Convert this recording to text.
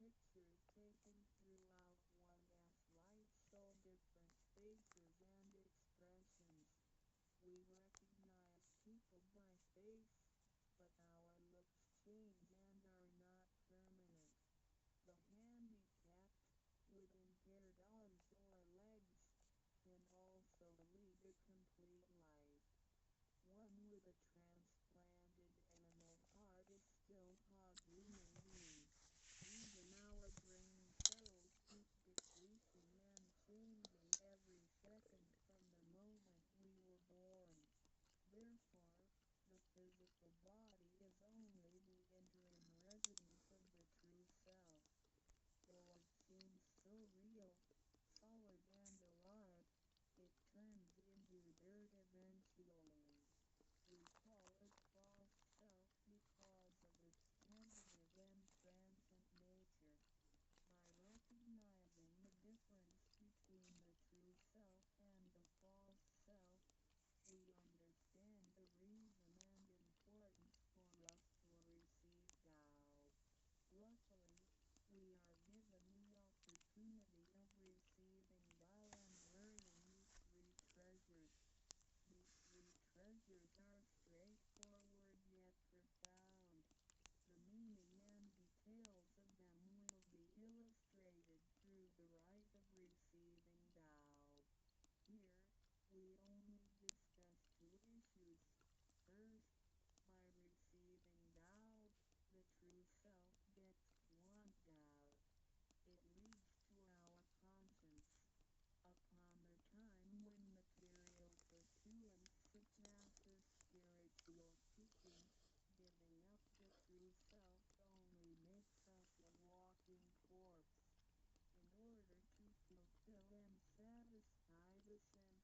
pictures taken throughout one F's life show different faces and expressions. We recognize people by face, but our looks change and are not permanent. The handicapped, with impaired arms or legs, can also lead a complete life. One with a transplanted animal heart is still a human being. Even our brain cells keep decreasing and changing every second from the moment we were born. Therefore, the physical body is only the interim residence of the true self. Though it seems so real, solid and alive, it turns into dirt eventually. We call it false self because of its tentative and transient nature. By recognizing the difference between the true self and the false self, we understand the reason and importance for us to receive Tao. Luckily, we are given the opportunity of receiving Tao and learning these three treasures. These three treasures are straightforward yet profound. The meaning and details of them will be illustrated through the rite of receiving Tao. Here, we only discuss two issues. First, by receiving Tao, the true self gets one Tao. It leads to our conscience. Upon the time when material pursuance surpasses spiritual seeking, giving up the true self only makes us a walking corpse. In order to fulfill and satisfy the